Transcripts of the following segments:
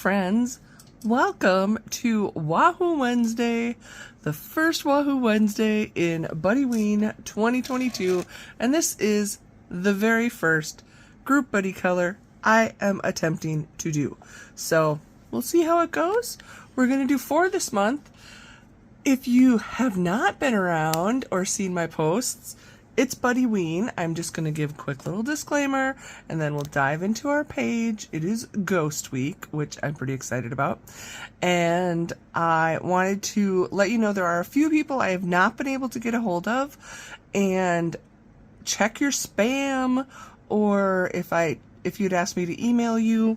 friends, welcome to Wahoo Wednesday, the first Wahoo Wednesday in Buddyween 2022, and this is the very first group buddy color I am attempting to do. So we'll see how it goes. We're going to do 4 this month. If you have not been around or seen my posts, it's Buddyween. I'm just going to give a quick little disclaimer and then we'll dive into our page. It is Ghost Week, which I'm pretty excited about. And I wanted to let you know there are a few people I have not been able to get a hold of. And check your spam, or if you'd ask me to email you,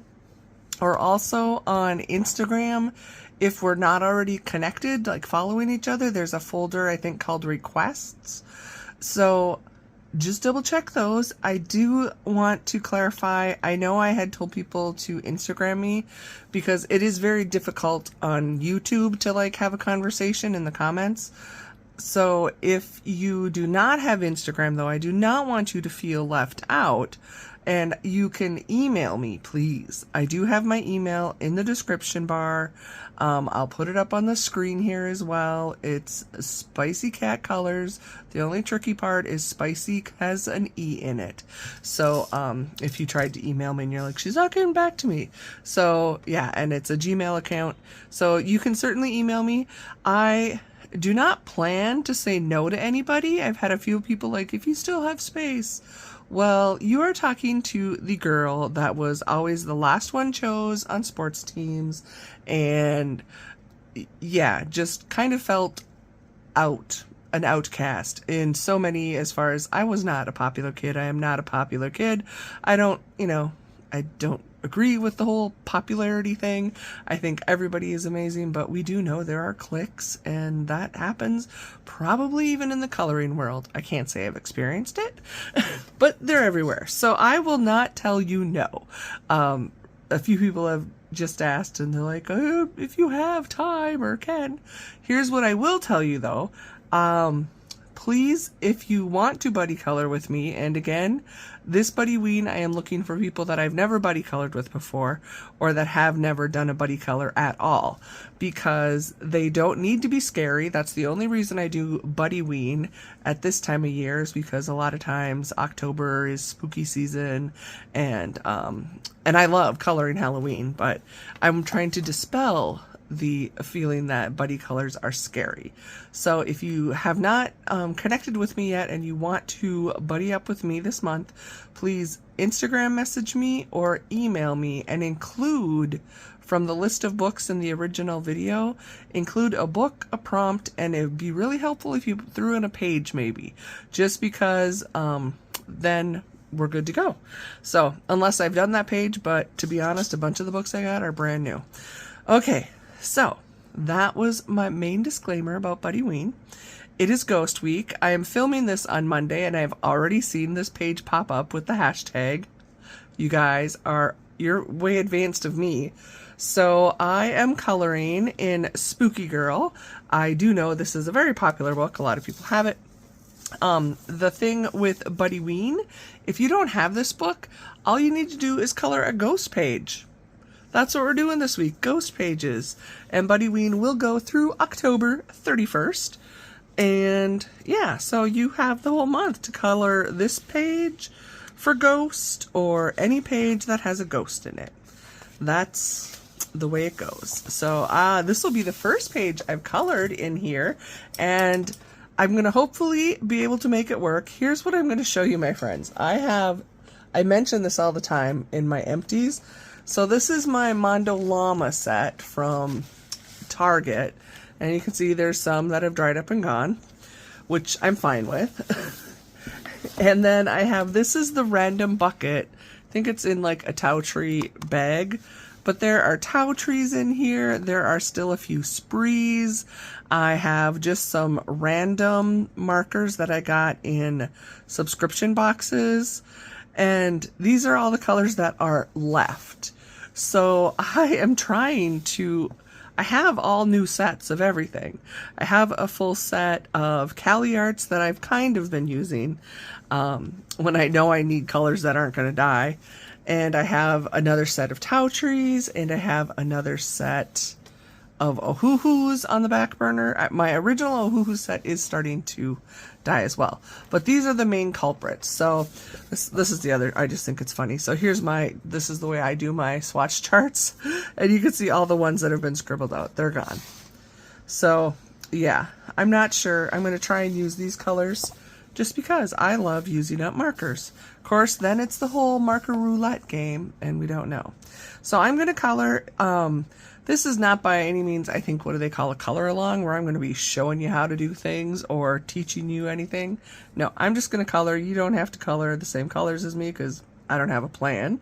or also on Instagram. If we're not already connected, like following each other, there's a folder I think called requests. So just double check those. I do want to clarify, I know I had told people to Instagram me because it is very difficult on YouTube to like have a conversation in the comments. So if you do not have Instagram though, I do not want you to feel left out. And you can email me, please. I do have my email in the description bar. I'll put it up on the screen here as well. It's SpiceyCatColors. The only tricky part is Spicy has an E in it. So if you tried to email me and you're like, she's not getting back to me. So yeah, and it's a Gmail account. So you can certainly email me. I do not plan to say no to anybody. I've had a few people like, if you still have space. Well, you are talking to the girl that was always the last one chose on sports teams, and yeah, just kind of felt an outcast in so many, as far as I was not a popular kid. I am not a popular kid. I don't agree with the whole popularity thing. I think everybody is amazing, but we do know there are cliques, and that happens probably even in the coloring world. I can't say I've experienced it, but they're everywhere. So I will not tell you no. A few people have just asked, and they're like, oh, if you have time or can. Here's what I will tell you though. Please, if you want to buddy color with me, and again, this Buddyween, I am looking for people that I've never buddy colored with before, or that have never done a buddy color at all, because they don't need to be scary. That's the only reason I do Buddyween at this time of year, is because a lot of times October is spooky season, and I love coloring Halloween, but I'm trying to dispel the feeling that buddy colors are scary. So if you have not connected with me yet and you want to buddy up with me this month, please Instagram message me or email me, and include, from the list of books in the original video, include a book, a prompt, and it would be really helpful if you threw in a page maybe, just because then we're good to go. So unless I've done that page, but to be honest, a bunch of the books I got are brand new. Okay. So that was my main disclaimer about Buddyween. It is Ghost Week. I am filming this on Monday, and I've already seen this page pop up with the hashtag. You're way advanced of me. So I am coloring in Spooky Girl. I do know this is a very popular book. A lot of people have it. The thing with Buddyween, if you don't have this book, all you need to do is color a ghost page. That's what we're doing this week, ghost pages. And Buddyween will go through October 31st. And yeah, so you have the whole month to color this page for ghost, or any page that has a ghost in it. That's the way it goes. So this will be the first page I've colored in here, and I'm going to hopefully be able to make it work. Here's what I'm going to show you, my friends. I mention this all the time in my empties. So this is my Mondo Llama set from Target, and you can see there's some that have dried up and gone, which I'm fine with. And then I have, this is the random bucket. I think it's in like a Tau Tree bag, but there are Tau Trees in here. There are still a few sprees. I have just some random markers that I got in subscription boxes, and these are all the colors that are left. So I am trying to, I have all new sets of everything. I have a full set of Cali Arts that I've kind of been using when I know I need colors that aren't going to die. And I have another set of Tau trees, and I have another set of Ohuhus on the back burner. My original Ohuhu set is starting to die as well. But these are the main culprits. So this is the other, I just think it's funny. So this is the way I do my swatch charts. And you can see all the ones that have been scribbled out. They're gone. So yeah, I'm not sure. I'm going to try and use these colors just because I love using up markers. Of course, then it's the whole marker roulette game, and we don't know. So I'm going to color. This is not by any means, I think, what do they call a color along, where I'm going to be showing you how to do things or teaching you anything. No, I'm just going to color. You don't have to color the same colors as me because I don't have a plan.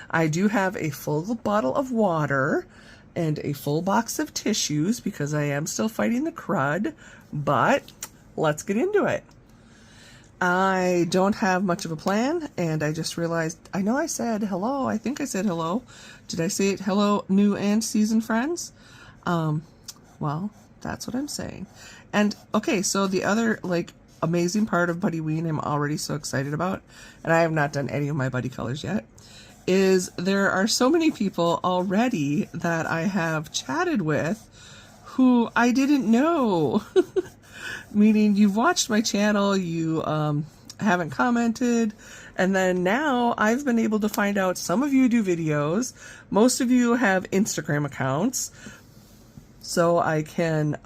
I do have a full bottle of water and a full box of tissues because I am still fighting the crud, but let's get into it. I don't have much of a plan, and I just realized, I know I said hello. I think I said hello. Did I say it? Hello, new and seasoned friends? Well, that's what I'm saying. And, okay, so the other, amazing part of Buddy Ween I'm already so excited about, and I have not done any of my Buddy colors yet, is there are so many people already that I have chatted with who I didn't know. Meaning you've watched my channel, you haven't commented, and then now I've been able to find out some of you do videos, most of you have Instagram accounts, so I can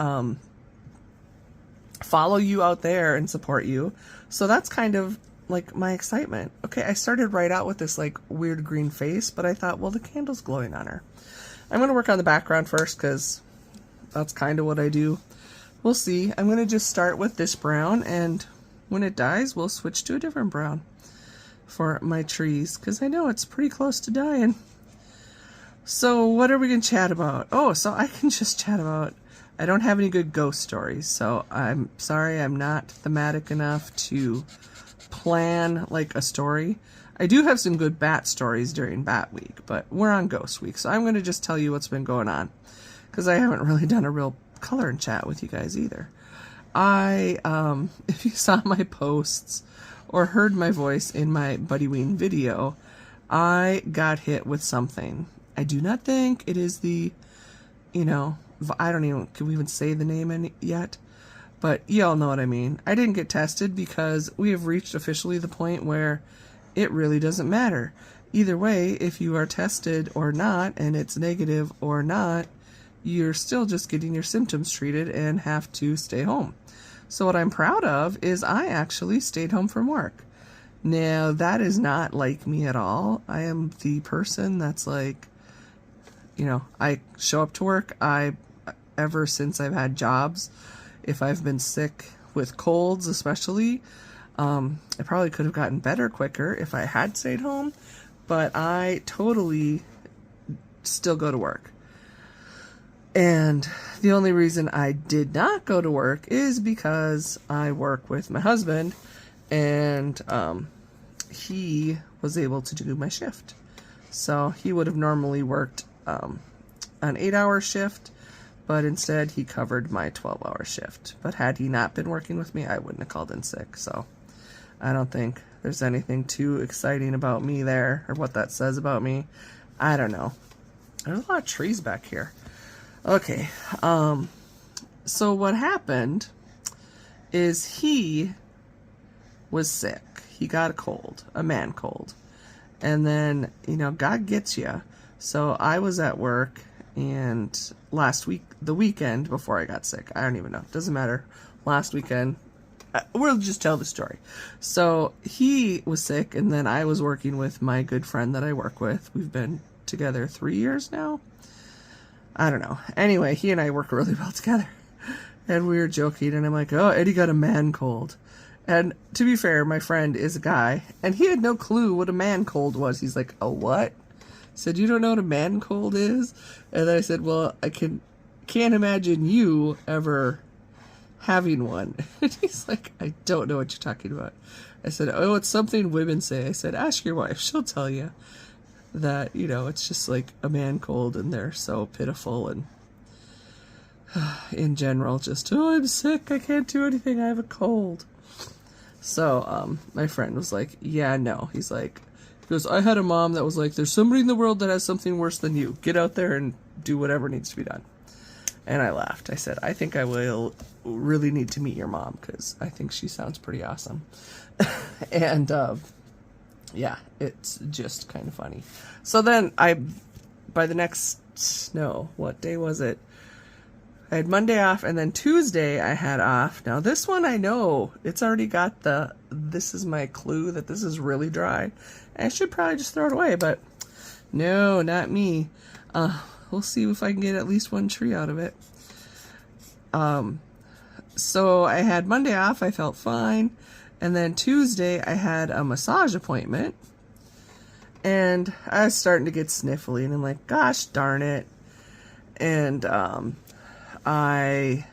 follow you out there and support you. So that's kind of like my excitement. Okay, I started right out with this weird green face, but I thought, well, the candle's glowing on her. I'm going to work on the background first because that's kind of what I do. We'll see. I'm going to just start with this brown, and when it dies, we'll switch to a different brown for my trees, because I know it's pretty close to dying. So what are we going to chat about? Oh, so I can just chat about, I don't have any good ghost stories, so I'm sorry I'm not thematic enough to plan a story. I do have some good bat stories during Bat Week, but we're on Ghost Week, so I'm going to just tell you what's been going on, because I haven't really done a real color and chat with you guys either. If you saw my posts or heard my voice in my Buddy Ween video, I got hit with something. I do not think it is the, I don't even, can we even say the name yet? But y'all know what I mean. I didn't get tested because we have reached officially the point where it really doesn't matter. Either way, if you are tested or not, and it's negative or not, you're still just getting your symptoms treated and have to stay home. So what I'm proud of is I actually stayed home from work. Now, that is not like me at all. I am the person that's I show up to work. Ever since I've had jobs, if I've been sick with colds especially, I probably could have gotten better quicker if I had stayed home, but I totally still go to work. And the only reason I did not go to work is because I work with my husband, and he was able to do my shift. So he would have normally worked an 8-hour shift, but instead he covered my 12-hour shift. But had he not been working with me, I wouldn't have called in sick. So I don't think there's anything too exciting about me there, or what that says about me. I don't know. There's a lot of trees back here. Okay, so what happened is he was sick. He got a cold, a man cold. And then, God gets you. So I was at work, and last week, the weekend before I got sick, I don't even know, doesn't matter, last weekend, we'll just tell the story. So he was sick, and then I was working with my good friend that I work with. We've been together 3 years now. I don't know. Anyway, he and I work really well together. And we were joking, and I'm like, oh, Eddie got a man cold. And to be fair, my friend is a guy, and he had no clue what a man cold was. He's like, a what? I said, you don't know what a man cold is? And then I said, well, I can't imagine you ever having one. And he's like, I don't know what you're talking about. I said, oh, it's something women say. I said, ask your wife. She'll tell you that, it's just like a man cold, and they're so pitiful, and in general, just, oh, I'm sick, I can't do anything, I have a cold. So, my friend was like, yeah, no. He's like, Because I had a mom that was like, there's somebody in the world that has something worse than you. Get out there and do whatever needs to be done. And I laughed. I said, I think I will really need to meet your mom because I think she sounds pretty awesome. And yeah, it's just kind of funny. So then by the next, no, what day was it? I had Monday off, and then Tuesday I had off. Now this one I know, it's already got this is my clue that this is really dry. I should probably just throw it away, but no, not me. We'll see if I can get at least one tree out of it. So I had Monday off, I felt fine. And then Tuesday I had a massage appointment. And I was starting to get sniffly, and I'm like, gosh darn it. And I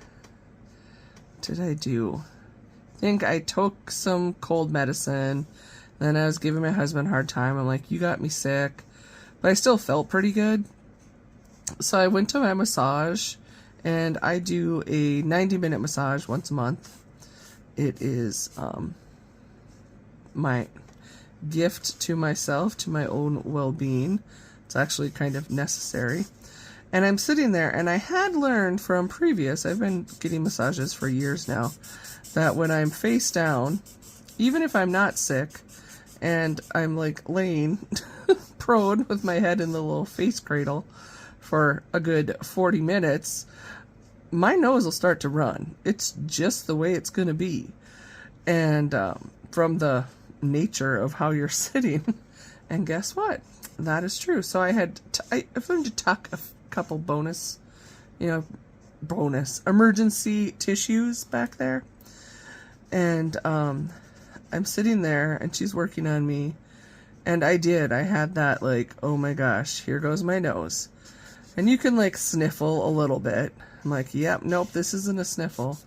think I took some cold medicine. Then I was giving my husband a hard time. I'm like, you got me sick. But I still felt pretty good. So I went to my massage, and I do a 90-minute massage once a month. It is my gift to myself, to my own well-being. It's actually kind of necessary. And I'm sitting there, and I had learned from previous, I've been getting massages for years now, that when I'm face down, even if I'm not sick, and I'm like laying prone with my head in the little face cradle for a good 40 minutes, my nose will start to run. It's just the way it's going to be. And from the nature of how you're sitting. And guess what? That is true. So I've learned to tuck a couple bonus emergency tissues back there. And I'm sitting there, and she's working on me. And I had that like, oh my gosh, here goes my nose. And you can like sniffle a little bit. I'm like, yep, nope, this isn't a sniffle.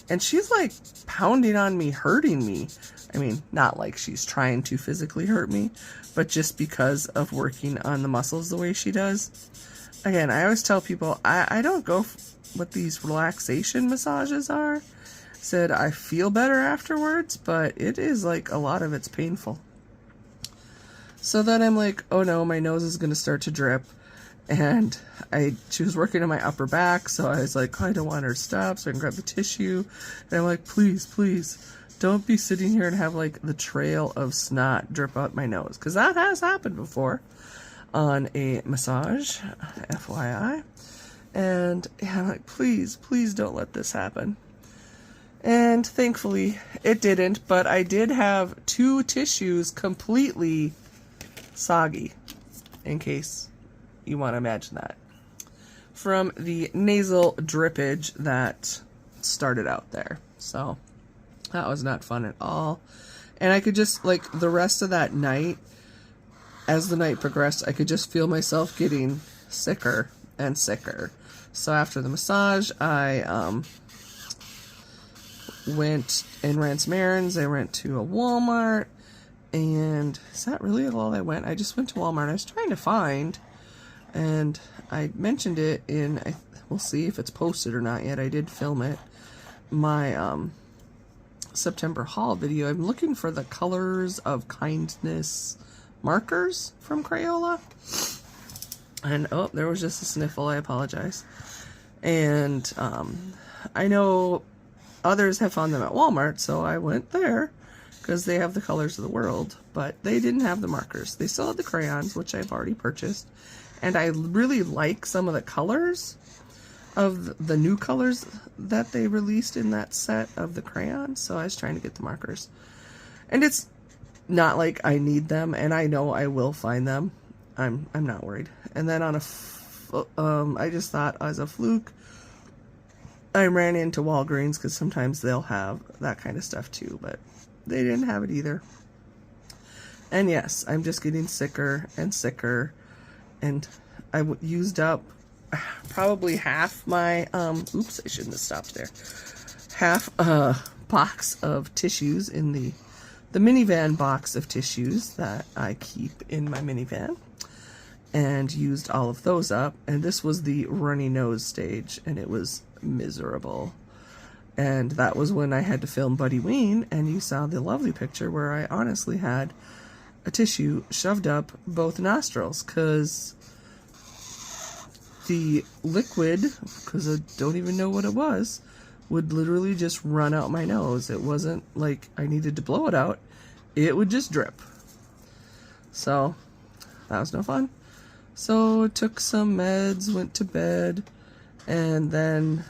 And she's like pounding on me, hurting me. I mean, not like she's trying to physically hurt me, but just because of working on the muscles the way she does. Again, I always tell people, I don't go what these relaxation massages are. Said I feel better afterwards, but it is like a lot of it's painful. So then I'm like, oh no, my nose is going to start to drip. And she was working on my upper back, so I was like, oh, I don't want her to stop, so I can grab the tissue. And I'm like, please, please, don't be sitting here and have like the trail of snot drip out my nose. Because that has happened before on a massage, FYI. And yeah, I'm like, please, please don't let this happen. And thankfully it didn't, but I did have 2 tissues completely soggy, in case you want to imagine that, from the nasal drippage that started out there. So that was not fun at all. And I could just, like, the rest of that night, as the night progressed, I could just feel myself getting sicker and sicker. So after the massage, I went and ran some errands. I went to a Walmart, and is that really all I went? I just went to Walmart. I was trying to find, and I mentioned it in, we'll see if it's posted or not yet. I did film it. My September haul video. I'm looking for the Colors of Kindness markers from Crayola. And oh, there was just a sniffle. I apologize. And I know others have found them at Walmart, so I went there because they have the Colors of the World, but they didn't have the markers. They still had the crayons, which I've already purchased. And I really like some of the colors of the new colors that they released in that set of the crayons, so I was trying to get the markers. And it's not like I need them, and I know I will find them. I'm not worried. And then on I just thought as a fluke, I ran into Walgreens because sometimes they'll have that kind of stuff too, but they didn't have it either. And yes, I'm just getting sicker and sicker, and I used up probably half my, oops, I shouldn't have stopped there, half a box of tissues in the minivan box of tissues that I keep in my minivan, and used all of those up. And this was the runny nose stage, and it was miserable. And that was when I had to film Buddy Ween, and you saw the lovely picture where I honestly had a tissue shoved up both nostrils, because the liquid, because I don't even know what it was, would literally just run out my nose. It wasn't like I needed to blow it out. It would just drip. So that was no fun. So took some meds, went to bed, and then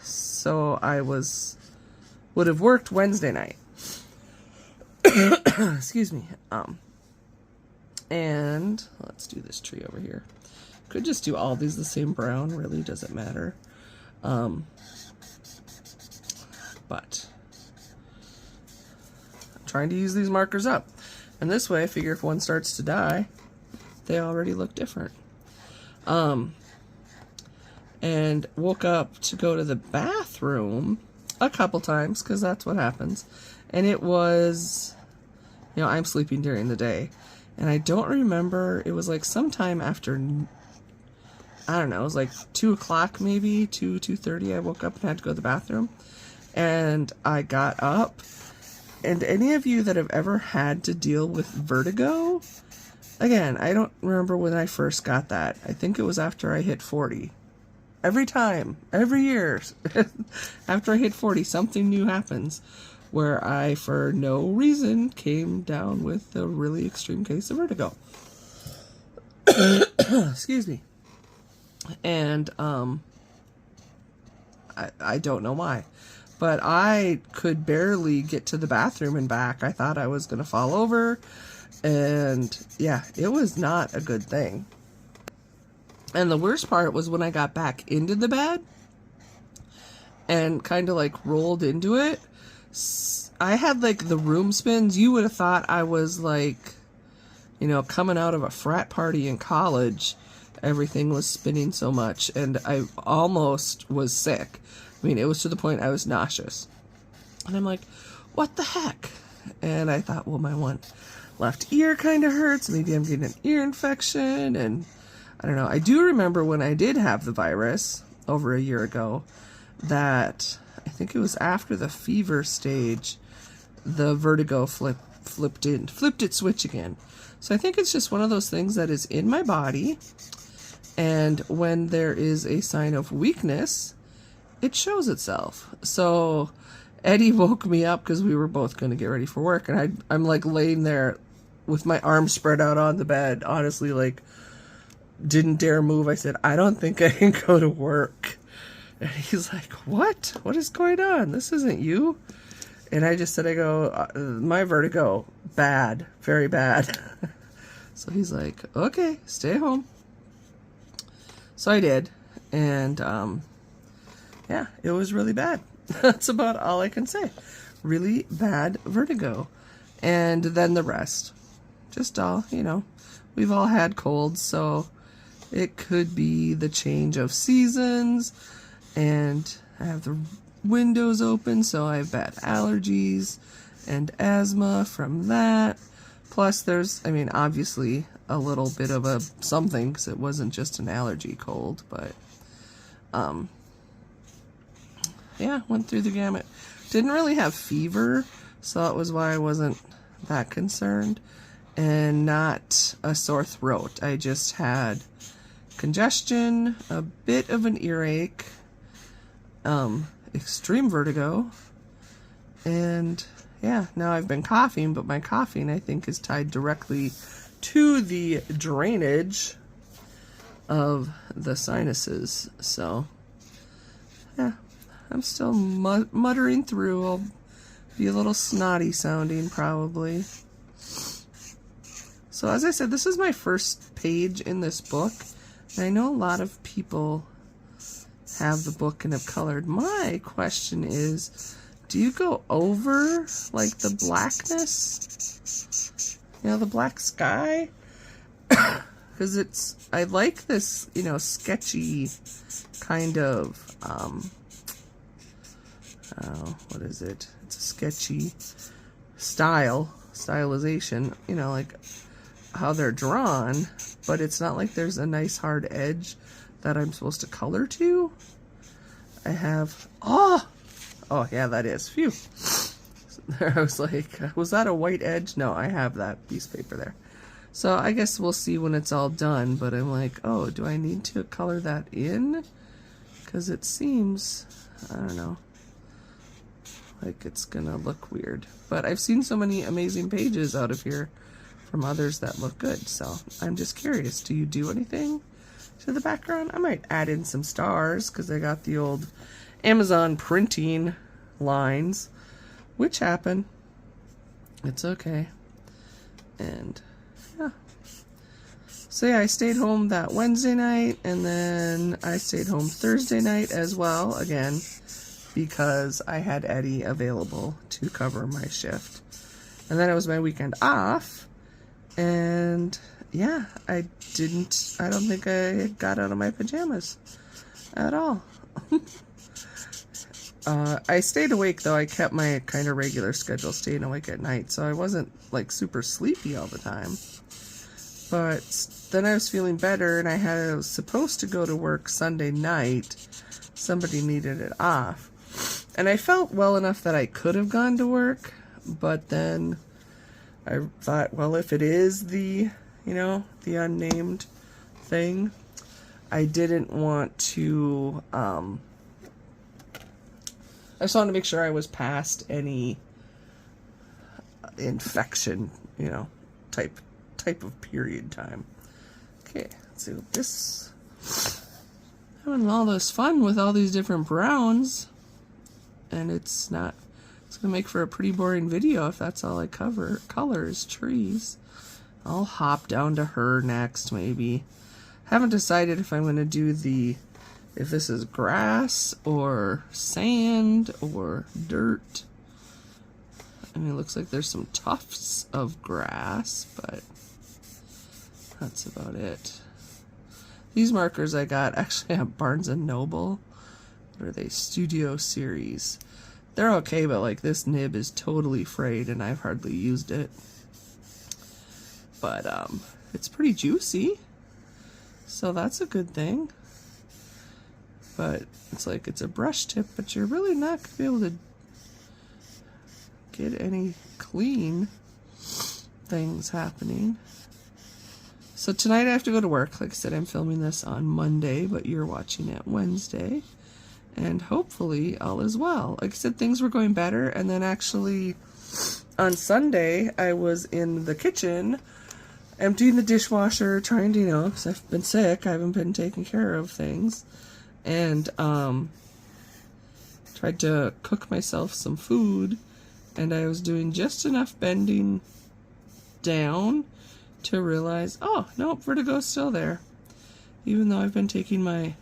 so I would have worked Wednesday night. Excuse me. And let's do this tree over here. Could just do all these the same brown, really doesn't matter. But I'm trying to use these markers up. And this way, I figure if one starts to die, they already look different. And woke up to go to the bathroom a couple times, because that's what happens. And it was, I'm sleeping during the day. And I don't remember, it was like sometime after, I don't know, it was like 2 o'clock maybe, 2:30, I woke up and had to go to the bathroom. And I got up, and any of you that have ever had to deal with vertigo, again, I don't remember when I first got that. I think it was after I hit 40. Every time, every year, after I hit 40, something new happens where I, for no reason, came down with a really extreme case of vertigo. Excuse me. And I don't know why. But I could barely get to the bathroom and back. I thought I was going to fall over. And yeah, it was not a good thing. And the worst part was when I got back into the bed and kind of like rolled into it. I had like the room spins. You would have thought I was like, coming out of a frat party in college. Everything was spinning so much, and I almost was sick. I mean, it was to the point I was nauseous. And I'm like, what the heck? And I thought, well, my one left ear kind of hurts. Maybe I'm getting an ear infection. And I don't know. I do remember when I did have the virus over a year ago, that I think it was after the fever stage, the vertigo flipped its switch again. So I think it's just one of those things that is in my body. And when there is a sign of weakness, it shows itself. So Eddie woke me up because we were both going to get ready for work. And I'm like laying there with my arms spread out on the bed, honestly, like didn't dare move. I said, I don't think I can go to work. And he's like, what? What is going on? This isn't you. And I just said, my vertigo, bad, very bad. So he's like, okay, stay home. So I did, and yeah, it was really bad. That's about all I can say. Really bad vertigo. And then the rest. Just all, we've all had colds, so it could be the change of seasons, and I have the windows open, so I have bad allergies and asthma from that. Plus there's, obviously a little bit of a something, because it wasn't just an allergy cold, but yeah, went through the gamut. Didn't really have fever, so that was why I wasn't that concerned, and not a sore throat. I just had congestion, a bit of an earache, extreme vertigo, and yeah, now I've been coughing, but my coughing, I think, is tied directly to the drainage of the sinuses. So yeah, I'm still muttering through. I'll be a little snotty sounding probably. So as I said, this is my first page in this book, and I know a lot of people have the book and have colored. My question is, do you go over like the blackness? The black sky? Because I like this, sketchy kind of, what is it? It's a sketchy stylization, like how they're drawn, but it's not like there's a nice hard edge that I'm supposed to color to. I have, oh yeah, that is, phew. I was like, was that a white edge? No, I have that piece of paper there. So I guess we'll see when it's all done, but I'm like, oh, do I need to color that in? Because it seems, I don't know, like it's gonna look weird. But I've seen so many amazing pages out of here from others that look good, so I'm just curious, do you do anything to the background? I might add in some stars, because I got the old Amazon printing lines, which happen. It's okay. And yeah. So yeah, I stayed home that Wednesday night, and then I stayed home Thursday night as well, again, because I had Eddie available to cover my shift. And then it was my weekend off, and yeah, I don't think I got out of my pajamas at all. I stayed awake though. I kept my kind of regular schedule, staying awake at night, so I wasn't like super sleepy all the time. But then I was feeling better, and I was supposed to go to work Sunday night. Somebody needed it off, and I felt well enough that I could have gone to work, but then I thought, well, if it is the, the unnamed thing, I didn't want to, I just wanted to make sure I was past any infection, type of period time. Okay, let's see what this, having all this fun with all these different browns, and it's gonna make for a pretty boring video if that's all I cover. Colors, trees. I'll hop down to her next, maybe. Haven't decided if I'm gonna do if this is grass or sand or dirt. I mean, it looks like there's some tufts of grass, but that's about it. These markers I got actually at Barnes & Noble. What are they? Studio Series. They're okay, but like this nib is totally frayed and I've hardly used it. But it's pretty juicy, so that's a good thing. But it's like it's a brush tip, but you're really not going to be able to get any clean things happening. So tonight I have to go to work. Like I said, I'm filming this on Monday, but you're watching it Wednesday. And hopefully all is well. Like I said, things were going better, and then actually on Sunday I was in the kitchen emptying the dishwasher, trying to, because I've been sick, I haven't been taking care of things, and tried to cook myself some food, and I was doing just enough bending down to realize, oh, nope, vertigo's still there. Even though I've been taking my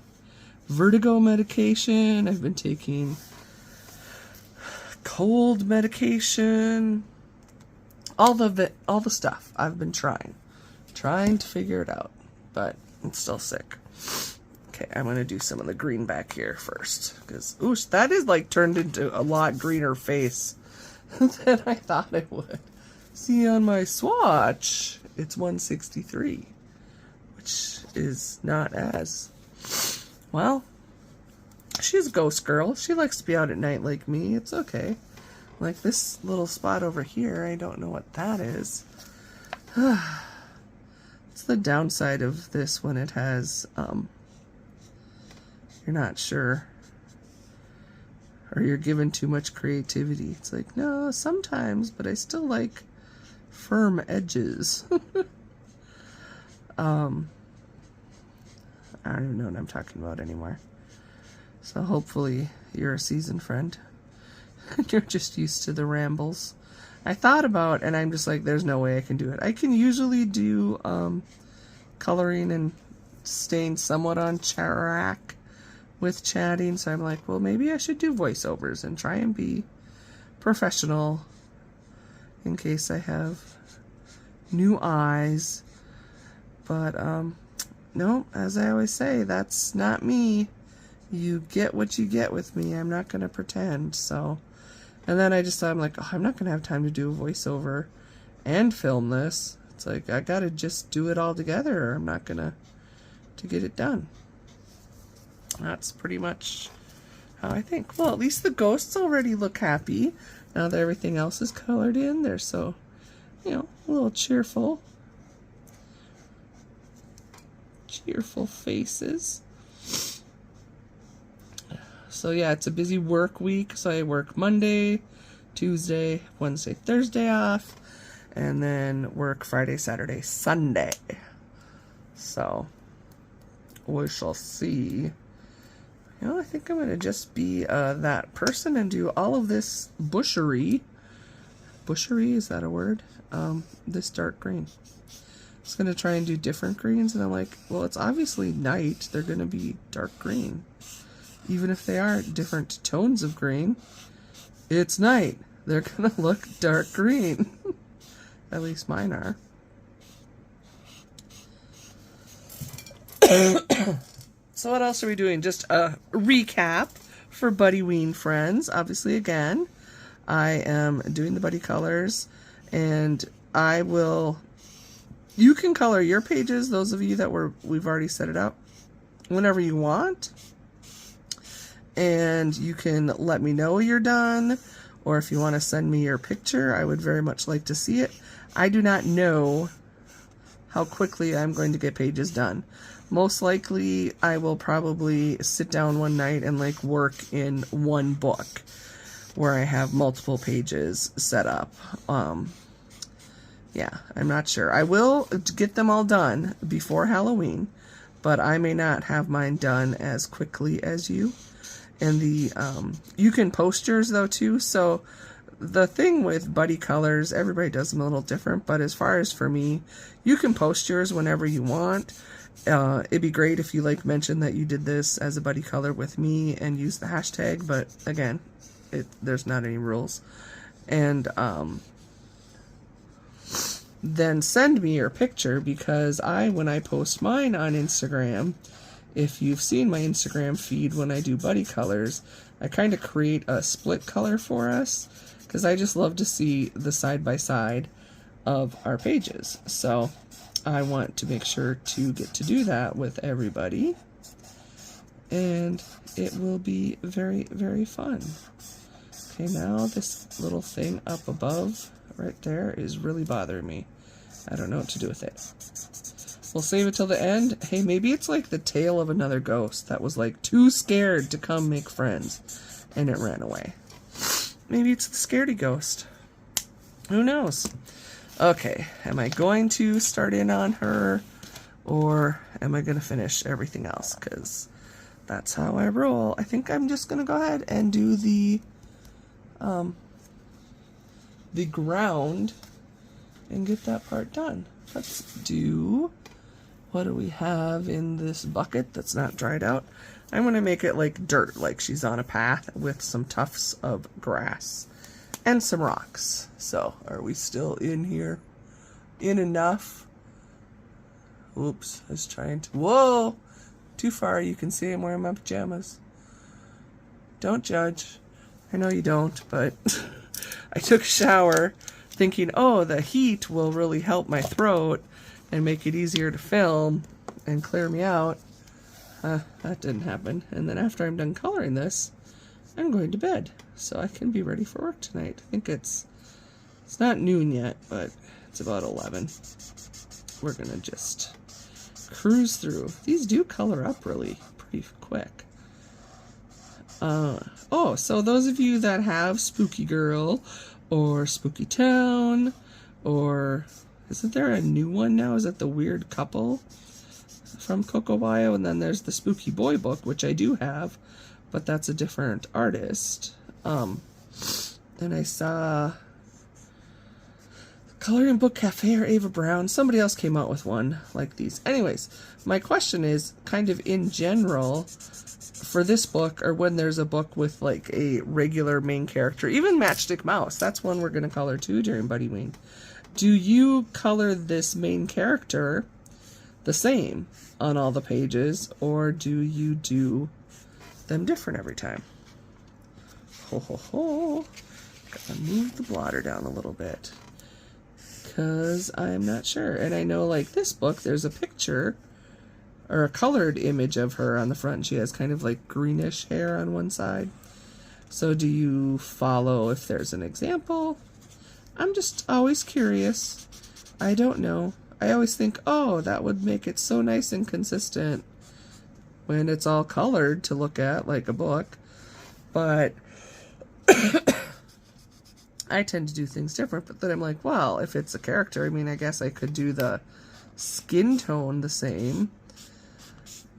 vertigo medication, I've been taking cold medication, all the stuff I've been trying to figure it out, but I'm still sick. Okay, I'm gonna do some of the green back here first, because ooh, that is like turned into a lot greener face than I thought it would. See, on my swatch it's 163, which is not as well. She's a ghost girl. She likes to be out at night like me. It's okay. Like this little spot over here, I don't know what that is. It's the downside of this when it has, you're not sure, or you're given too much creativity. It's like, no, sometimes, but I still like firm edges. I don't even know what I'm talking about anymore. So hopefully you're a seasoned friend. You're just used to the rambles. I thought about, and I'm just like, there's no way I can do it. I can usually do coloring and staying somewhat on track with chatting, so I'm like, well, maybe I should do voiceovers and try and be professional in case I have new eyes. But no, as I always say, that's not me. You get what you get with me. I'm not going to pretend. So, and then I just thought, I'm like, oh, I'm not going to have time to do a voiceover and film this. It's like, I got to just do it all together, or I'm not going to get it done. That's pretty much I think. Well, at least the ghosts already look happy now that everything else is colored in. They're so, you know, a little cheerful. Cheerful faces. So yeah, it's a busy work week. So I work Monday, Tuesday, Wednesday, Thursday off, and then work Friday, Saturday, Sunday. So we shall see. You know, I think I'm going to just be that person and do all of this bushery. Bushery, is that a word? This dark green. I was going to try and do different greens, and I'm like, well, it's obviously night. They're going to be dark green. Even if they are different tones of green, it's night. They're going to look dark green. At least mine are. So what else are we doing? Just a recap for Buddy Ween friends. Obviously, again, I am doing the Buddy colors, and I will... You can color your pages, those of you that we've already set it up, whenever you want. And you can let me know you're done, or if you want to send me your picture, I would very much like to see it. I do not know how quickly I'm going to get pages done. Most likely, I will probably sit down one night and like work in one book where I have multiple pages set up. Yeah, I'm not sure. I will get them all done before Halloween, but I may not have mine done as quickly as you. And you can post yours though too. So the thing with Buddy colors, everybody does them a little different, but as far as for me, you can post yours whenever you want. It'd be great if you like mention that you did this as a Buddy color with me and use the hashtag, but again, there's not any rules. And then send me your picture, because when I post mine on Instagram, if you've seen my Instagram feed when I do Buddy colors, I kind of create a split color for us, because I just love to see the side by side of our pages. So I want to make sure to get to do that with everybody, and it will be very, very fun. Okay, now this little thing up above right there is really bothering me. I don't know what to do with it. We'll save it till the end. Hey, maybe it's like the tail of another ghost that was like too scared to come make friends and it ran away. Maybe it's the scaredy ghost. Who knows? Okay, am I going to start in on her, or am I going to finish everything else? Because that's how I roll. I think I'm just going to go ahead and do the ground and get that part done. Let's do, what do we have in this bucket that's not dried out? I'm going to make it like dirt, like she's on a path with some tufts of grass and some rocks. So, are we still in here? In enough? Oops, I was trying to... Whoa! Too far, you can see I'm wearing my pajamas. Don't judge. I know you don't, but I took a shower thinking, oh, the heat will really help my throat and make it easier to film and clear me out. That didn't happen. And then after I'm done coloring this, I'm going to bed so I can be ready for work tonight. I think it's not noon yet, but it's about 11. We're gonna just cruise through. These do color up really pretty quick. Oh, so those of you that have Spooky Girl or Spooky Town, or isn't there a new one now? Is it the Weird Couple from Coco Bio? And then there's the Spooky Boy book, which I do have, but that's a different artist. And I saw Coloring Book Cafe or Ava Brown. Somebody else came out with one like these. Anyways, my question is kind of in general for this book, or when there's a book with like a regular main character, even Matchstick Mouse, that's one we're going to color too during Buddy Ween. Do you color this main character the same on all the pages, or do you do them different every time? Ho ho ho. Gotta move the blotter down a little bit, because I'm not sure. And I know like this book, there's a picture, or a colored image of her on the front. She has kind of like greenish hair on one side. So do you follow if there's an example? I'm just always curious. I don't know. I always think, oh, that would make it so nice and consistent when it's all colored to look at like a book. But I tend to do things different. But then I'm like, well, if it's a character, I mean, I guess I could do the skin tone the same,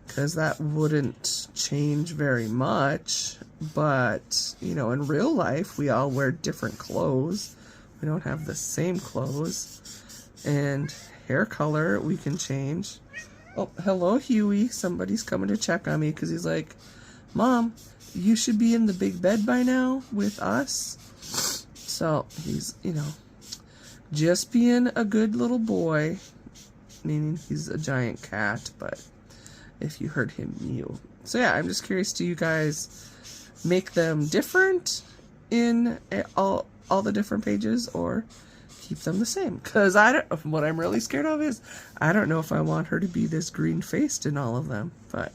because that wouldn't change very much. But, you know, in real life, we all wear different clothes. We don't have the same clothes. And hair color, we can change. Oh, hello, Huey. Somebody's coming to check on me because he's like, Mom, you should be in the big bed by now with us. So he's, you know, just being a good little boy, meaning he's a giant cat, but if you heard him mew. So yeah, I'm just curious, do you guys make them different in all the different pages, or keep them the same? Because what I'm really scared of is I don't know if I want her to be this green faced in all of them, but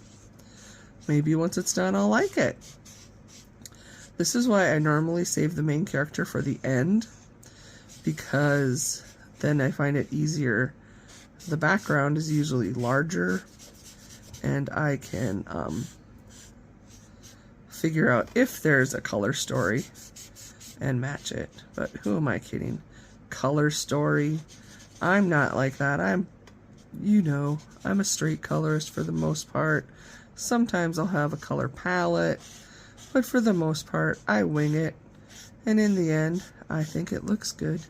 maybe once it's done I'll like it. This is why I normally save the main character for the end, because then I find it easier. The background is usually larger and I can figure out if there's a color story and match it. But who am I kidding? Color story? I'm not like that. I'm a straight colorist for the most part. Sometimes I'll have a color palette, but for the most part, I wing it. And in the end, I think it looks good.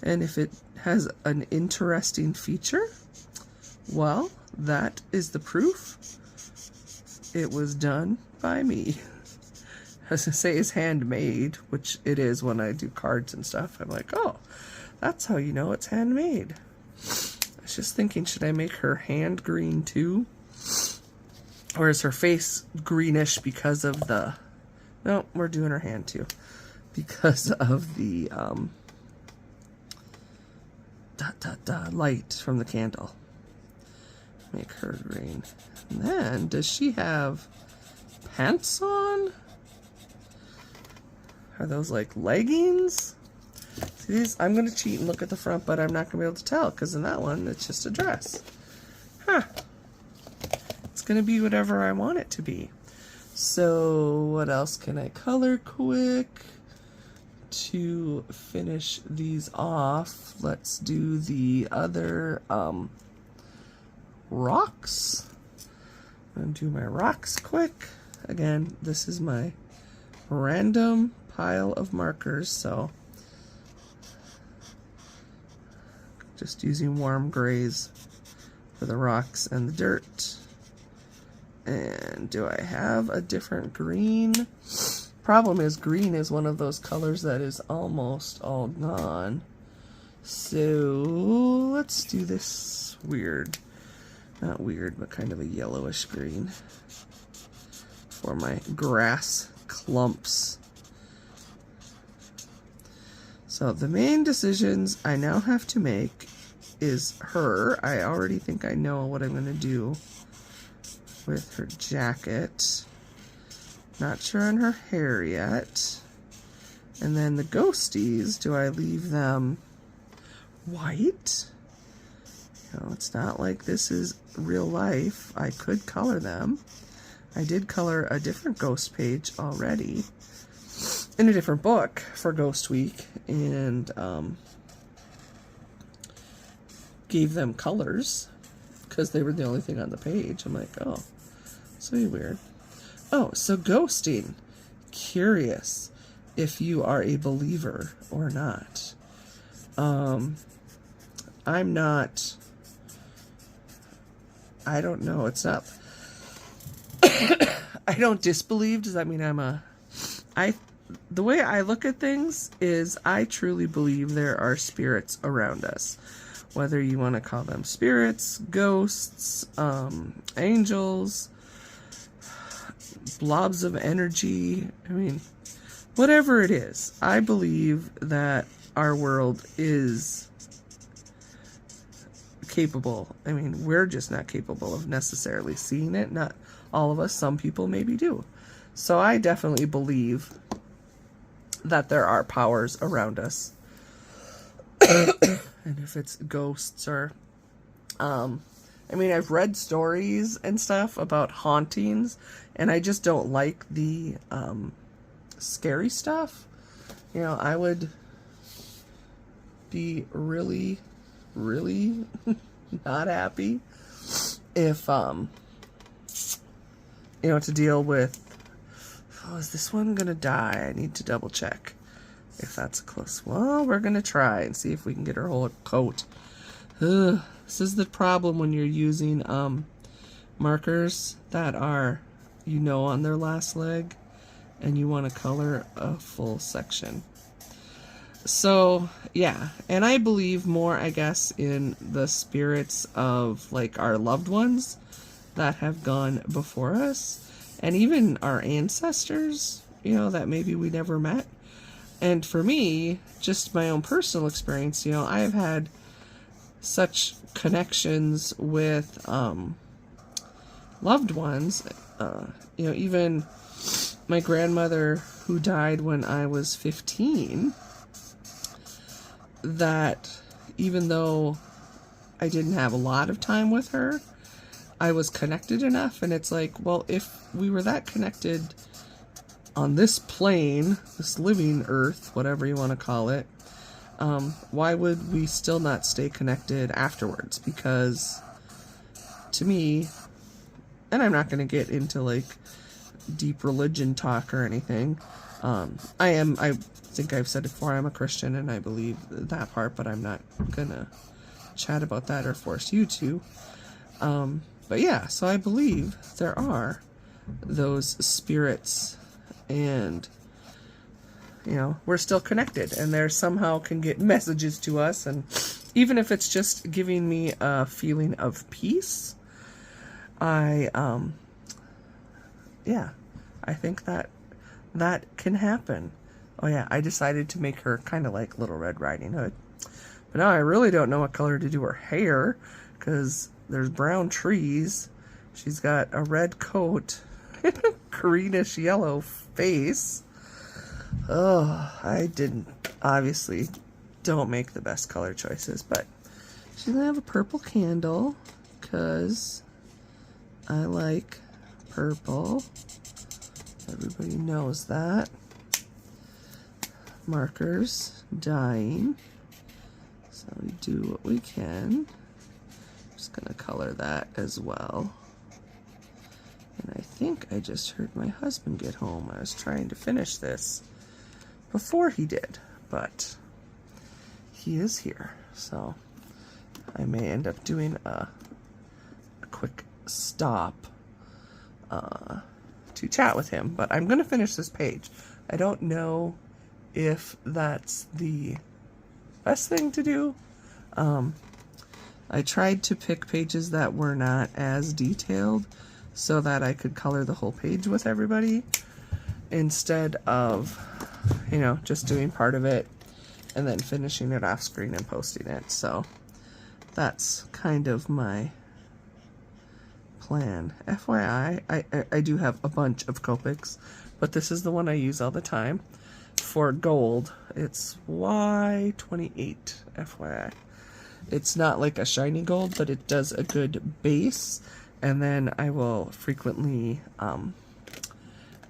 And if it has an interesting feature, well, that is the proof it was done by me. As I say, it's handmade, which it is when I do cards and stuff. I'm like, oh, that's how you know it's handmade. I was just thinking, should I make her hand green too? Or is her face greenish because of the... No, we're doing her hand too. Because of the light from the candle. Make her green. And then, does she have pants on? Are those like leggings? See these? I'm going to cheat and look at the front, but I'm not going to be able to tell, because in that one, it's just a dress. Huh. It's going to be whatever I want it to be. So, what else can I color quick to finish these off? Let's do the other rocks. I'm going to do my rocks quick. Again, this is my random pile of markers, so just using warm grays for the rocks and the dirt. And do I have a different green? Problem is, green is one of those colors that is almost all gone. So let's do this weird, not weird, but kind of a yellowish green for my grass clumps. So the main decisions I now have to make is her. I already think I know what I'm going to do with her jacket. Not sure on her hair yet. And then the ghosties, do I leave them white? You know, it's not like this is real life. I could color them. I did color a different ghost page already in a different book for Ghost Week, and gave them colors because they were the only thing on the page. I'm like, oh, so weird. Oh, so ghosting. Curious if you are a believer or not. I'm not. I don't know. It's not. I don't disbelieve. Does that mean the way I look at things is I truly believe there are spirits around us. Whether you want to call them spirits, ghosts, angels, blobs of energy, I mean, whatever it is, I believe that our world is capable. I mean, we're just not capable of necessarily seeing it. Not all of us. Some people maybe do. So I definitely believe that there are powers around us. And if it's ghosts or, I mean, I've read stories and stuff about hauntings, and I just don't like the, scary stuff. You know, I would be really, really not happy if, you know, to deal with, oh, is this one gonna die? I need to double check if that's close. Well, we're gonna try and see if we can get her whole coat. Ugh, this is the problem when you're using markers that are, you know, on their last leg, and you want to color a full section. So yeah, and I believe more, I guess, in the spirits of like our loved ones that have gone before us, and even our ancestors, you know, that maybe we never met. And for me, just my own personal experience, you know, I've had such connections with loved ones, you know, even my grandmother who died when I was 15, that even though I didn't have a lot of time with her, I was connected enough. And it's like, well, if we were that connected on this plane, this living earth, whatever you want to call it, why would we still not stay connected afterwards? Because to me, and I'm not going to get into like deep religion talk or anything, I think I've said it before, I'm a Christian and I believe that part, but I'm not gonna chat about that or force you to. But yeah, so I believe there are those spirits, and you know, we're still connected, and there somehow can get messages to us, and even if it's just giving me a feeling of peace, yeah, I think that can happen. Oh yeah, I decided to make her kind of like Little Red Riding Hood. But now I really don't know what color to do her hair, because there's brown trees. She's got a red coat, greenish yellow face. Oh, I obviously don't make the best color choices, but she's gonna have a purple candle, because I like purple. Everybody knows that. Markers dying, so we do what we can. Just gonna color that as well. And I think I just heard my husband get home. I was trying to finish this before he did, but he is here, so I may end up doing a quick stop to chat with him, but I'm going to finish this page. I don't know if that's the best thing to do. I tried to pick pages that were not as detailed so that I could color the whole page with everybody, instead of, you know, just doing part of it and then finishing it off screen and posting it. So that's kind of my plan. FYI, I do have a bunch of Copics, but this is the one I use all the time for gold. It's Y28, FYI. It's not like a shiny gold, but it does a good base, and then I will frequently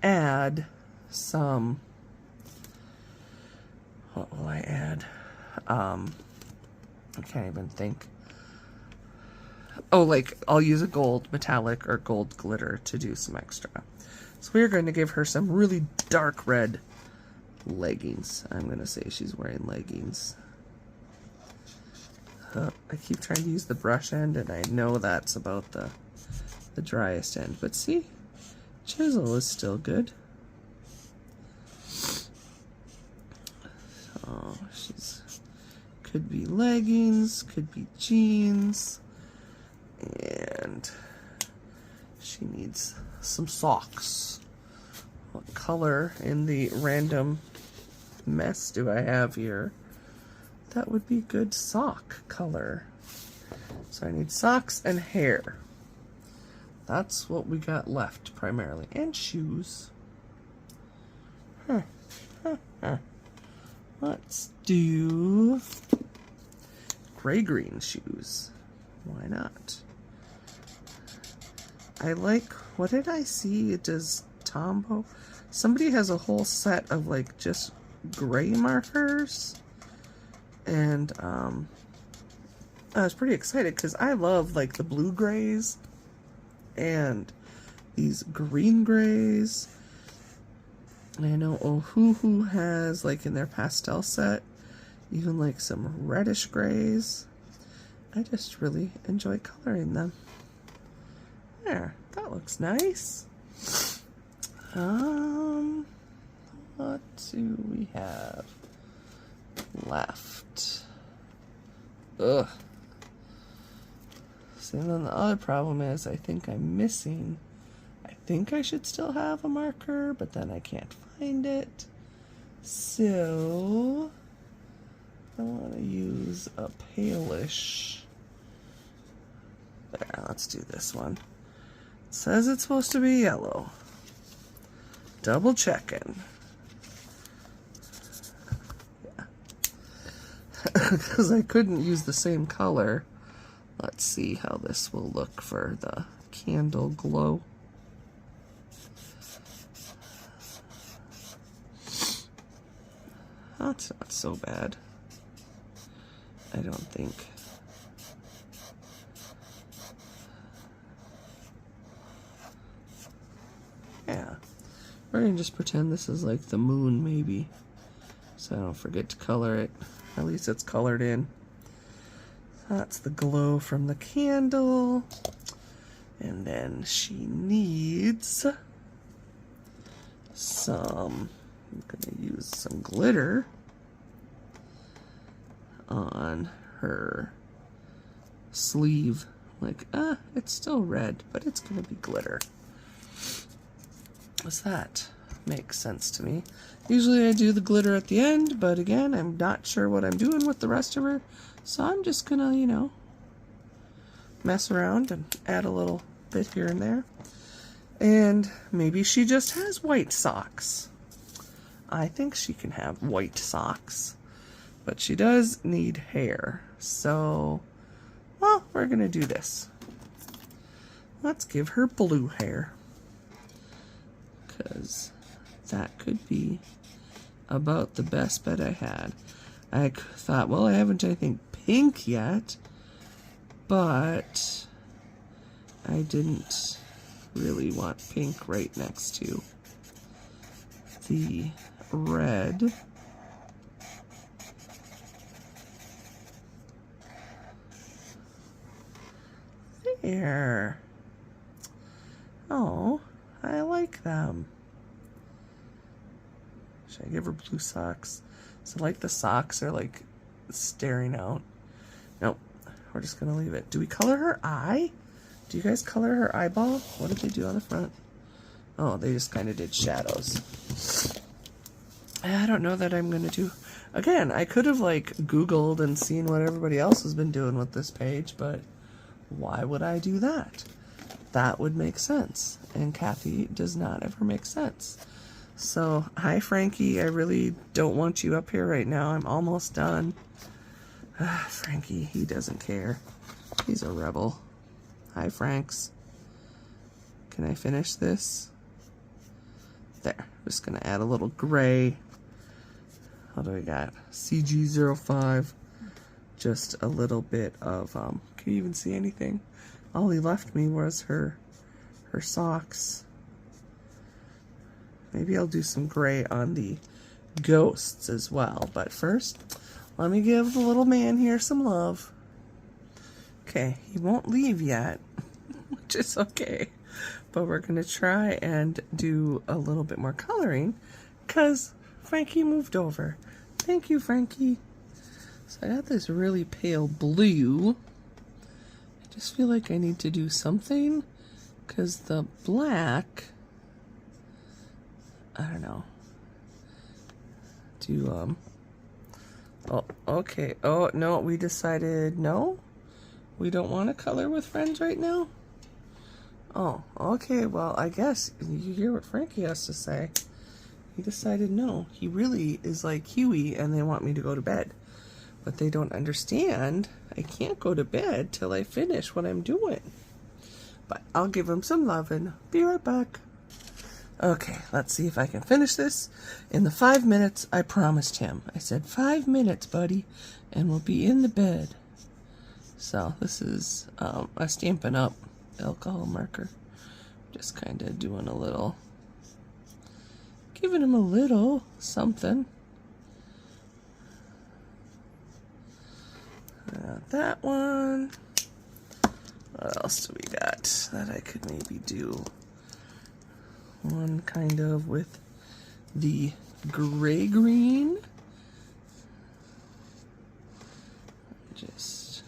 add some, what will I add? I can't even think. Oh, like, I'll use a gold metallic or gold glitter to do some extra. So we're going to give her some really dark red leggings. I'm going to say she's wearing leggings. I keep trying to use the brush end, and I know that's about the driest end. But see, chisel is still good. So she's, could be leggings, could be jeans. And she needs some socks. What color in the random mess do I have here? That would be good sock color. So I need socks and hair. That's what we got left primarily. And shoes. Let's do gray-green shoes. Why not? I like, what did I see? It does Tombow. Somebody has a whole set of like just gray markers. And I was pretty excited because I love like the blue grays and these green grays. And I know Ohuhu has like in their pastel set even like some reddish grays. I just really enjoy coloring them. There, that looks nice. What do we have left? Ugh. So then the other problem is I think I'm missing. I think I should still have a marker, but then I can't find it. So I want to use a palish. There, let's do this one. It says it's supposed to be yellow. Double checking. Yeah. Because I couldn't use the same color. Let's see how this will look for the candle glow. That's not so bad. I don't think. Yeah. We're gonna just pretend this is like the moon, maybe. So I don't forget to color it. At least it's colored in. That's the glow from the candle. And then she needs some, I'm gonna use some glitter on her sleeve. Like, it's still red, but it's gonna be glitter. Does that make sense to me? Usually I do the glitter at the end, but again, I'm not sure what I'm doing with the rest of her. So I'm just gonna, you know, mess around and add a little bit here and there. And maybe she just has white socks. I think she can have white socks. But she does need hair. So, well, we're gonna do this. Let's give her blue hair. Because that could be about the best bet I had. I thought, well, I haven't anything pink yet, but I didn't really want pink right next to the red. There. Oh, I like them. Should I give her blue socks? So like the socks are like staring out. Nope, we're just gonna leave it. Do we color her eye? Do you guys color her eyeball? What did they do on the front? Oh, they just kind of did shadows. I don't know that I'm gonna do. Again, I could have like Googled and seen what everybody else has been doing with this page, but why would I do that? That would make sense. And Kathy does not ever make sense. So, hi Frankie, I really don't want you up here right now. I'm almost done. Frankie, he doesn't care. He's a rebel. Hi Franks. Can I finish this? There. I'm just going to add a little gray. What do we got? CG05. Just a little bit of, can you even see anything? All he left me was her socks. Maybe I'll do some gray on the ghosts as well. But first, let me give the little man here some love. Okay, he won't leave yet, which is okay. But we're going to try and do a little bit more coloring because Frankie moved over. Thank you, Frankie. So I got this really pale blue. I just feel like I need to do something because the black, I don't know. Do, oh, okay. Oh, no, we decided no. We don't want to color with friends right now? Oh, okay, well, I guess you hear what Frankie has to say. He decided no. He really is like Huey and they want me to go to bed. But they don't understand I can't go to bed till I finish what I'm doing. But I'll give him some loving. Be right back. Okay, let's see if I can finish this in the 5 minutes I promised him. I said 5 minutes, buddy, and we'll be in the bed. So this is a Stampin' Up! Alcohol marker. Just kind of doing a little, giving him a little something. That one. What else do we got that I could maybe do? One kind of with the gray green. Just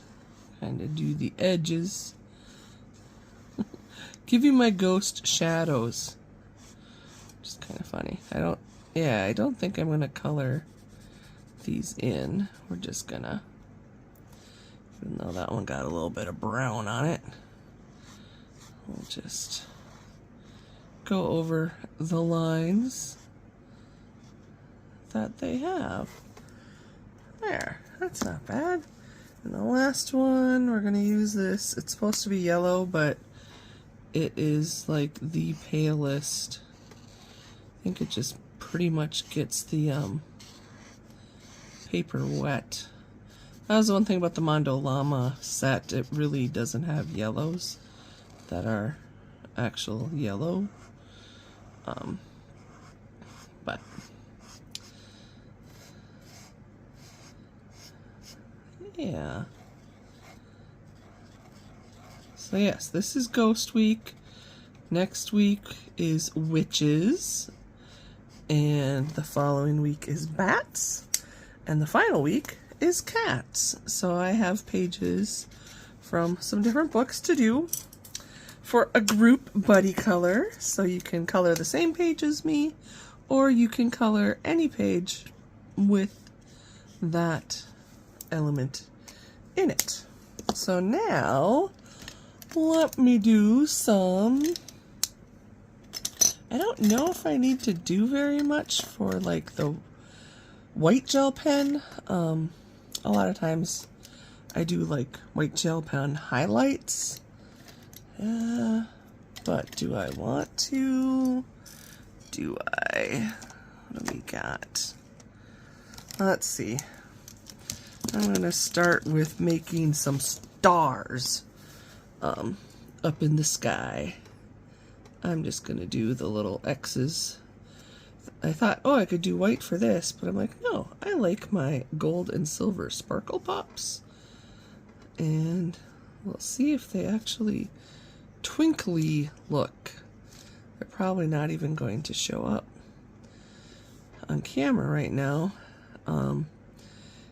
kind of do the edges. Give you my ghost shadows. Just kind of funny. I don't think I'm gonna color these in. We're just gonna, even though that one got a little bit of brown on it, we'll just go over the lines that they have. There, that's not bad. And the last one, we're gonna use this. It's supposed to be yellow, but it is like the palest. I think it just pretty much gets the paper wet. That was the one thing about the Mondo Llama set. It really doesn't have yellows that are actual yellow. But yeah. So yes, this is Ghost Week. Next week is Witches. And the following week is Bats. And the final week is Cats. So I have pages from some different books to do for a group buddy color. So you can color the same page as me, or you can color any page with that element in it. So now let me do some, I don't know if I need to do very much for like the white gel pen. A lot of times I do like white gel pen highlights. But do I want to? Do I? What do we got? Let's see. I'm going to start with making some stars up in the sky. I'm just going to do the little X's. I thought, oh, I could do white for this, but I'm like, no, I like my gold and silver sparkle pops. And we'll see if they actually twinkly look. They're probably not even going to show up on camera right now.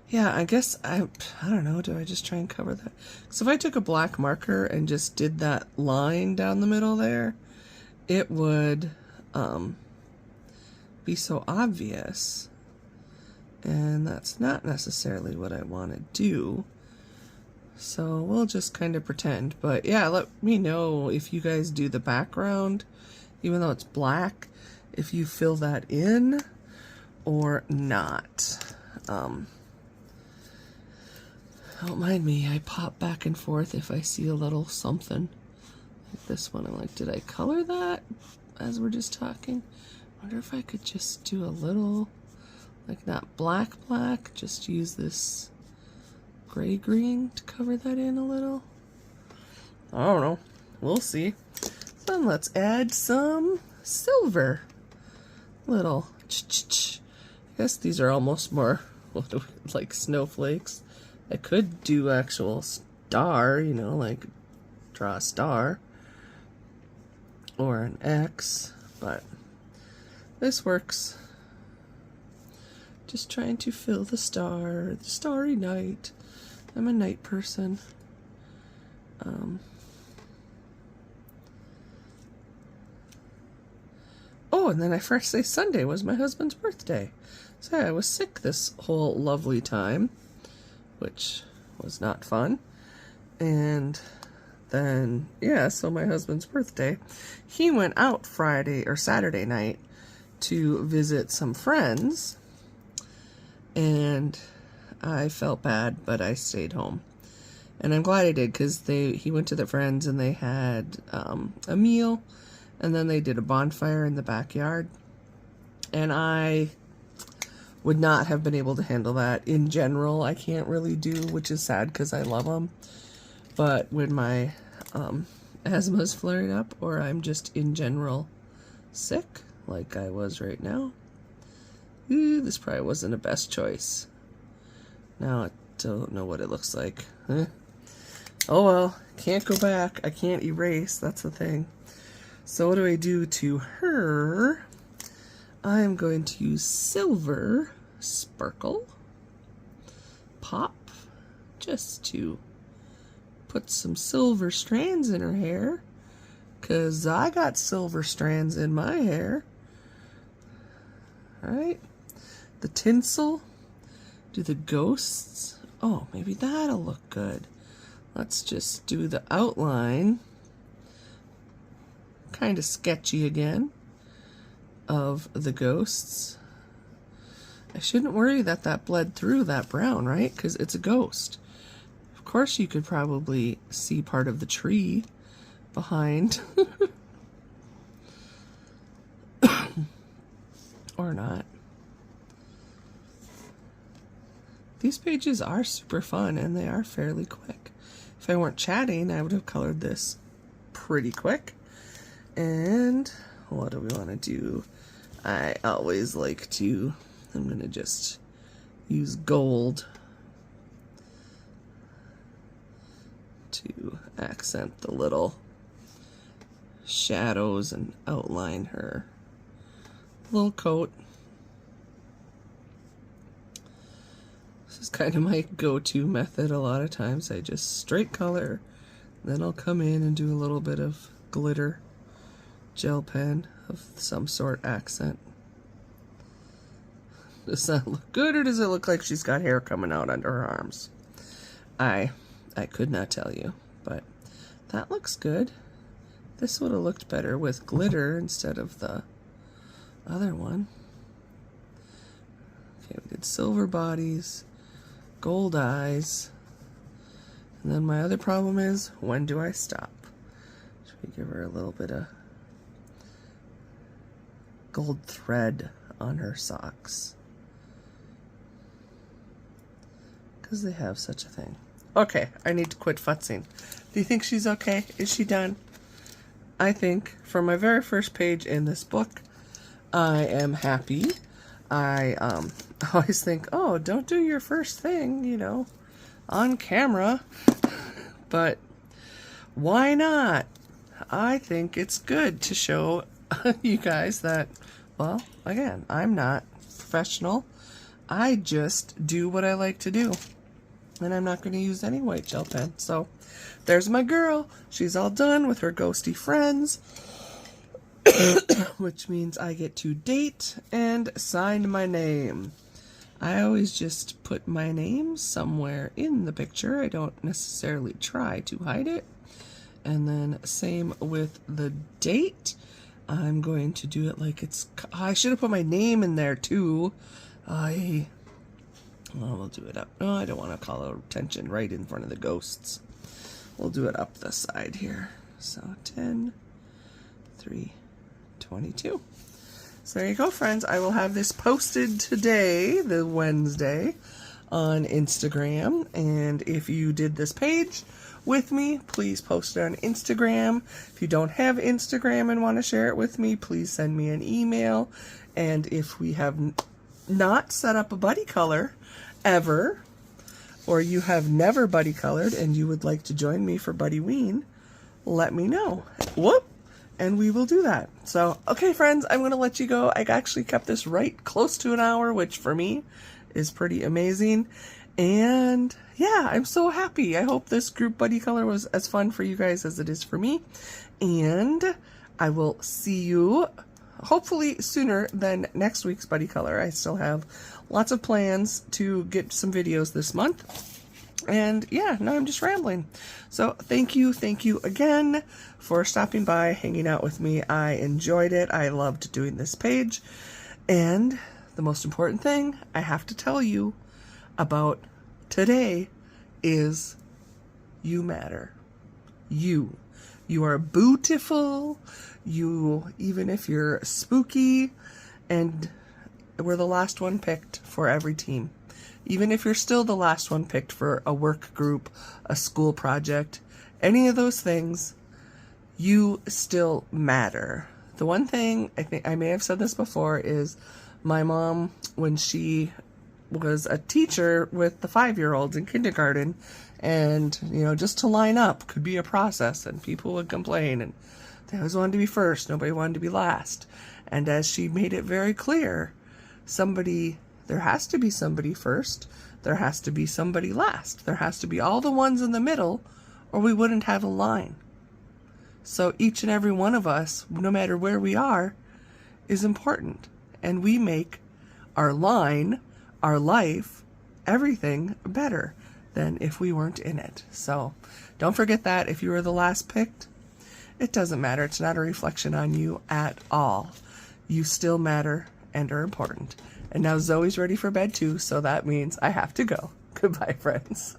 Yeah, I guess I don't know, do I just try and cover that? So if I took a black marker and just did that line down the middle there, it would be so obvious, and that's not necessarily what I want to do. So we'll just kind of pretend. But yeah, let me know if you guys do the background, even though it's black, if you fill that in or not. Don't mind me, I pop back and forth if I see a little something. Like this one, I'm like, did I color that as we're just talking? I wonder if I could just do a little, like not black, just use this gray green to cover that in a little. I don't know. We'll see. Then let's add some silver. Little I guess these are almost more like snowflakes. I could do actual star, you know, like draw a star or an X, but this works. Just trying to fill the starry night. I'm a night person. Oh, and then I first say Sunday was my husband's birthday. So I was sick this whole lovely time, which was not fun. And then, yeah, so my husband's birthday, he went out Friday or Saturday night to visit some friends, and I felt bad, but I stayed home. And I'm glad I did, because he went to the friends and they had a meal, and then they did a bonfire in the backyard. And I would not have been able to handle that. In general, I can't really do, which is sad because I love them. But when my asthma's flaring up, or I'm just in general sick, like I was right now, this probably wasn't the best choice. Now I don't know what it looks like. Huh? Oh well, can't go back. I can't erase, that's the thing. So what do I do to her? I'm going to use Silver Sparkle Pop, just to put some silver strands in her hair, because I got silver strands in my hair. Alright, the tinsel, do the ghosts. Oh, maybe that'll look good. Let's just do the outline, kind of sketchy again, of the ghosts. I shouldn't worry that that bled through that brown, right? Because it's a ghost. Of course you could probably see part of the tree behind. Or not. These pages are super fun and they are fairly quick. If I weren't chatting, I would have colored this pretty quick. And what do we want to do? I always like to, I'm going to just use gold to accent the little shadows and outline her little coat. This is kind of my go-to method a lot of times. I just straight color, then I'll come in and do a little bit of glitter gel pen of some sort accent. Does that look good, or does it look like she's got hair coming out under her arms? I could not tell you, but that looks good. This would have looked better with glitter instead of the other one. Okay, we did silver bodies, gold eyes, and then my other problem is, when do I stop? Should we give her a little bit of gold thread on her socks? Because they have such a thing. Okay, I need to quit futzing. Do you think she's okay? Is she done? I think for my very first page in this book, I am happy. I always think, oh, don't do your first thing, you know, on camera. But why not? I think it's good to show you guys that, well, again, I'm not professional. I just do what I like to do. And I'm not going to use any white gel pen. So there's my girl. She's all done with her ghosty friends. Which means I get to date and sign my name. I always just put my name somewhere in the picture. I don't necessarily try to hide it. And then same with the date. I'm going to do it like it's... I should have put my name in there too. Well, we'll do it up. No, I don't want to call attention right in front of the ghosts. We'll do it up the side here. So 10, 3, 22. So there you go, friends. I will have this posted today, the Wednesday, on Instagram. And if you did this page with me, please post it on Instagram. If you don't have Instagram and want to share it with me, please send me an email. And if we have not set up a buddy color ever, or you have never buddy colored and you would like to join me for Buddy Ween, let me know. Whoop! And we will do that. So, okay, friends, I'm going to let you go. I actually kept this right close to an hour, which for me is pretty amazing. And yeah, I'm so happy. I hope this group buddy color was as fun for you guys as it is for me. And I will see you hopefully sooner than next week's buddy color. I still have lots of plans to get some videos this month. And yeah, now I'm just rambling. So thank you again for stopping by, hanging out with me. I enjoyed it. I loved doing this page. And the most important thing I have to tell you about today is you matter. You are beautiful. You, even if you're spooky, and we're the last one picked for every team. Even if you're still the last one picked for a work group, a school project, any of those things, you still matter. The one thing, I think I may have said this before, is my mom, when she was a teacher with the 5-year-olds in kindergarten, and, you know, just to line up could be a process, and people would complain, and they always wanted to be first, nobody wanted to be last. And as she made it very clear, there has to be somebody first, there has to be somebody last, there has to be all the ones in the middle, or we wouldn't have a line. So each and every one of us, no matter where we are, is important. And we make our line, our life, everything better than if we weren't in it. So don't forget that. If you were the last picked, it doesn't matter. It's not a reflection on you at all. You still matter and are important. And now Zoe's ready for bed too, so that means I have to go. Goodbye, friends.